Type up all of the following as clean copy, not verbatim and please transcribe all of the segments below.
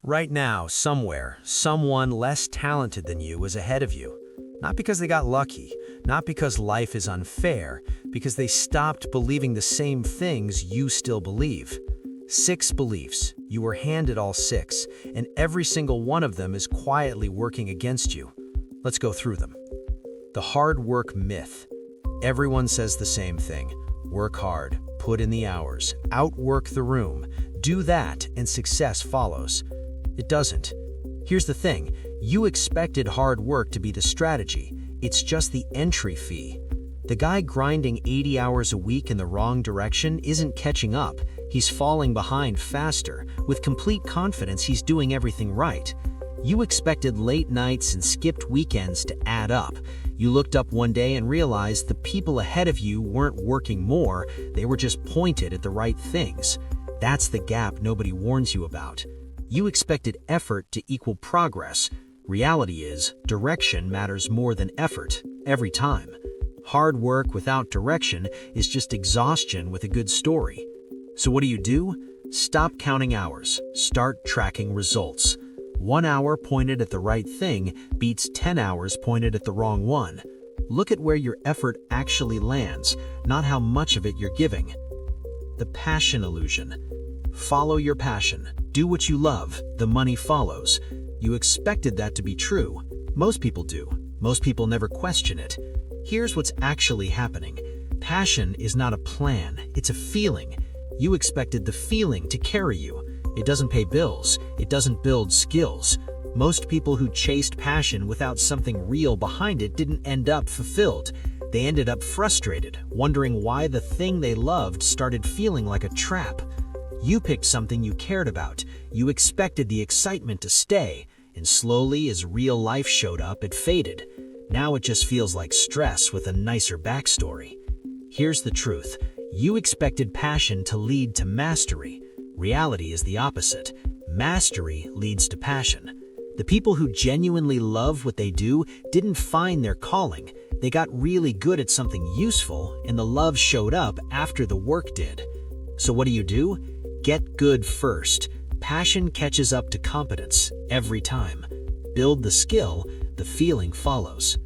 Right now, somewhere, someone less talented than you is ahead of you. Not because they got lucky, not because life is unfair, because they stopped believing the same things you still believe. 6 beliefs. You were handed all 6, and every single one of them is quietly working against you. Let's go through them. The hard work myth. Everyone says the same thing. Work hard, put in the hours, outwork the room. Do that, and success follows. It doesn't. Here's the thing. You expected hard work to be the strategy. It's just the entry fee. The guy grinding 80 hours a week in the wrong direction isn't catching up. He's falling behind faster. With complete confidence, he's doing everything right. You expected late nights and skipped weekends to add up. You looked up one day and realized the people ahead of you weren't working more, they were just pointed at the right things. That's the gap nobody warns you about. You expected effort to equal progress. Reality is, direction matters more than effort, every time. Hard work without direction is just exhaustion with a good story. So what do? Stop counting hours. Start tracking results. 1 hour pointed at the right thing beats 10 hours pointed at the wrong one. Look at where your effort actually lands, not how much of it you're giving. The passion illusion. Follow your passion. Do what you love. The money follows. You expected that to be true. Most people do. Most people never question it. Here's what's actually happening. Passion is not a plan. It's a feeling. You expected the feeling to carry you. It doesn't pay bills. It doesn't build skills. Most people who chased passion without something real behind it didn't end up fulfilled. They ended up frustrated, wondering why the thing they loved started feeling like a trap. You picked something you cared about. You expected the excitement to stay, and slowly, as real life showed up, it faded. Now it just feels like stress with a nicer backstory. Here's the truth. You expected passion to lead to mastery. Reality is the opposite. Mastery leads to passion. The people who genuinely love what they do didn't find their calling. They got really good at something useful, and the love showed up after the work did. So what do? Get good first. Passion catches up to competence every time. Build the skill, the feeling follows.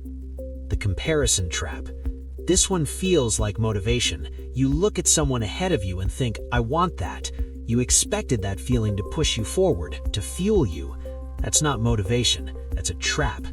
The comparison trap. This one feels like motivation. You look at someone ahead of you and think, I want that. You expected that feeling to push you forward, to fuel you. That's not motivation, that's a trap.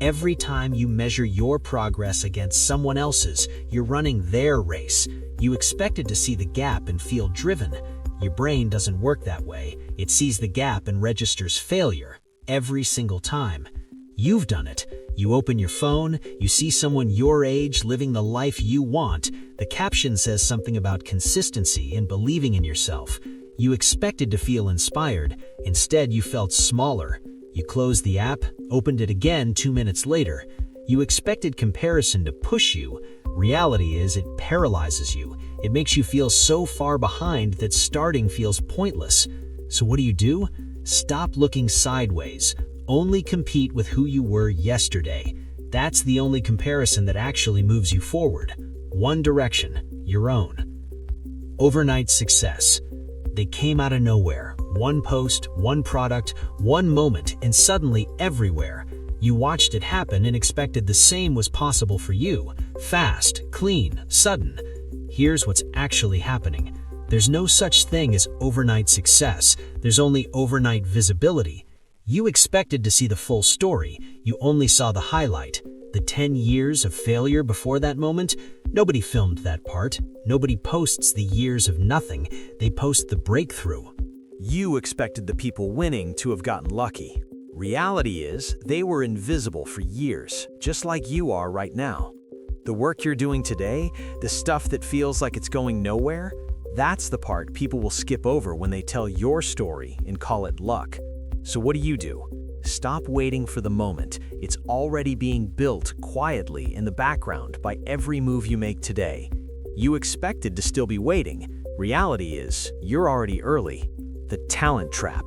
Every time you measure your progress against someone else's, you're running their race. You expected to see the gap and feel driven. Your brain doesn't work that way. It sees the gap and registers failure every single time. You've done it. You open your phone, you see someone your age living the life you want. The caption says something about consistency and believing in yourself. You expected to feel inspired. Instead, you felt smaller. You closed the app, opened it again 2 minutes later. You expected comparison to push you. Reality is it paralyzes you. It makes you feel so far behind that starting feels pointless. So what do? Stop looking sideways. Only compete with who you were yesterday. That's the only comparison that actually moves you forward. One direction, your own. Overnight success. They came out of nowhere. One post, one product, one moment, and suddenly everywhere. You watched it happen and expected the same was possible for you. Fast, clean, sudden. Here's what's actually happening. There's no such thing as overnight success. There's only overnight visibility. You expected to see the full story. You only saw the highlight. The 10 years of failure before that moment, nobody filmed that part. Nobody posts the years of nothing. They post the breakthrough. You expected the people winning to have gotten lucky. Reality is, they were invisible for years, just like you are right now. The work you're doing today, the stuff that feels like it's going nowhere, that's the part people will skip over when they tell your story and call it luck. So what do? Stop waiting for the moment. It's already being built quietly in the background by every move you make today. You expected to still be waiting. Reality is, you're already early. The talent trap.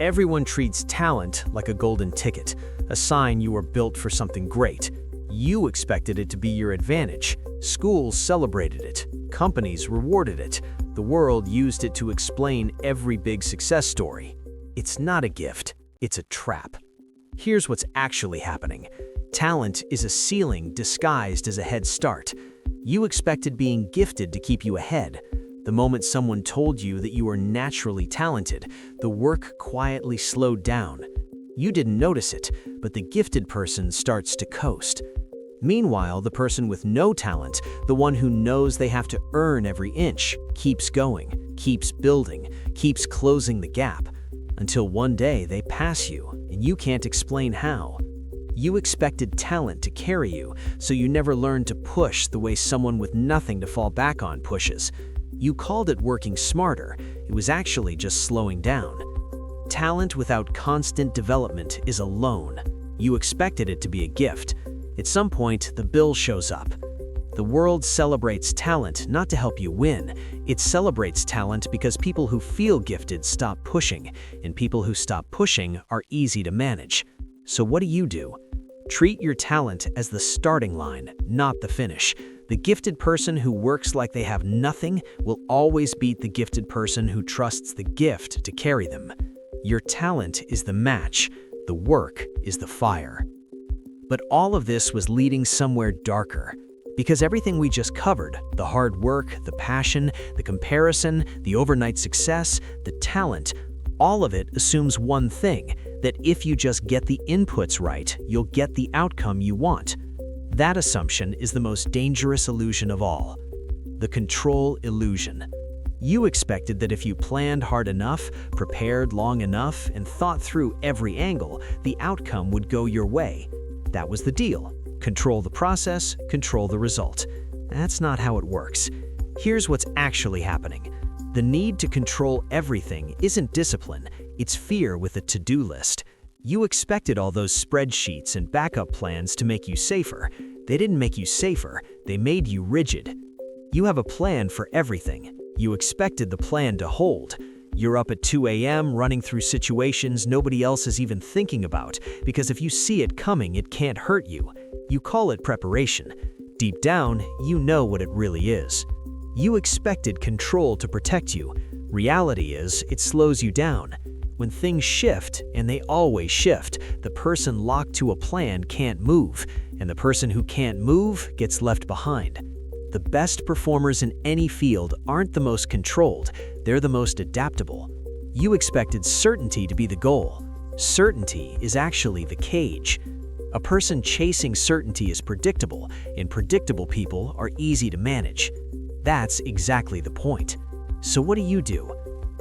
Everyone treats talent like a golden ticket, a sign you are built for something great. You expected it to be your advantage. Schools celebrated it. Companies rewarded it. The world used it to explain every big success story. It's not a gift, it's a trap. Here's what's actually happening. Talent is a ceiling disguised as a head start. You expected being gifted to keep you ahead. The moment someone told you that you were naturally talented, the work quietly slowed down. You didn't notice it, but the gifted person starts to coast. Meanwhile, the person with no talent, the one who knows they have to earn every inch, keeps going, keeps building, keeps closing the gap, until one day they pass you, and you can't explain how. You expected talent to carry you, so you never learned to push the way someone with nothing to fall back on pushes. You called it working smarter. It was actually just slowing down. Talent without constant development is a loan. You expected it to be a gift. At some point, the bill shows up. The world celebrates talent not to help you win. It celebrates talent because people who feel gifted stop pushing, and people who stop pushing are easy to manage. So what do? Treat your talent as the starting line, not the finish. The gifted person who works like they have nothing will always beat the gifted person who trusts the gift to carry them. Your talent is the match, the work is the fire. But all of this was leading somewhere darker. Because everything we just covered, the hard work, the passion, the comparison, the overnight success, the talent, all of it assumes one thing, that if you just get the inputs right, you'll get the outcome you want. That assumption is the most dangerous illusion of all. The control illusion. You expected that if you planned hard enough, prepared long enough, and thought through every angle, the outcome would go your way. That was the deal. Control the process, control the result. That's not how it works. Here's what's actually happening. The need to control everything isn't discipline, it's fear with a to-do list. You expected all those spreadsheets and backup plans to make you safer. They didn't make you safer, they made you rigid. You have a plan for everything. You expected the plan to hold. You're up at 2 a.m. running through situations nobody else is even thinking about, because if you see it coming, it can't hurt you. You call it preparation. Deep down, you know what it really is. You expected control to protect you. Reality is, it slows you down. When things shift, and they always shift, the person locked to a plan can't move, and the person who can't move gets left behind. The best performers in any field aren't the most controlled, they're the most adaptable. You expected certainty to be the goal. Certainty is actually the cage. A person chasing certainty is predictable, and predictable people are easy to manage. That's exactly the point. So what do?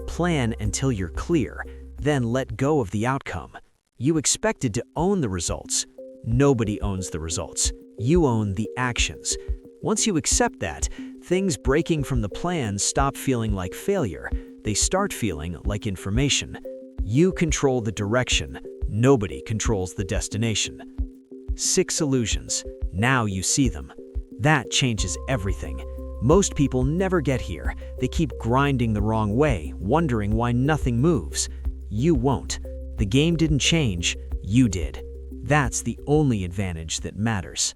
Plan until you're clear, then let go of the outcome. You expected to own the results. Nobody owns the results. You own the actions. Once you accept that, things breaking from the plan stop feeling like failure. They start feeling like information. You control the direction. Nobody controls the destination. 6 illusions. Now you see them. That changes everything. Most people never get here. They keep grinding the wrong way, wondering why nothing moves. You won't. The game didn't change. You did. That's the only advantage that matters.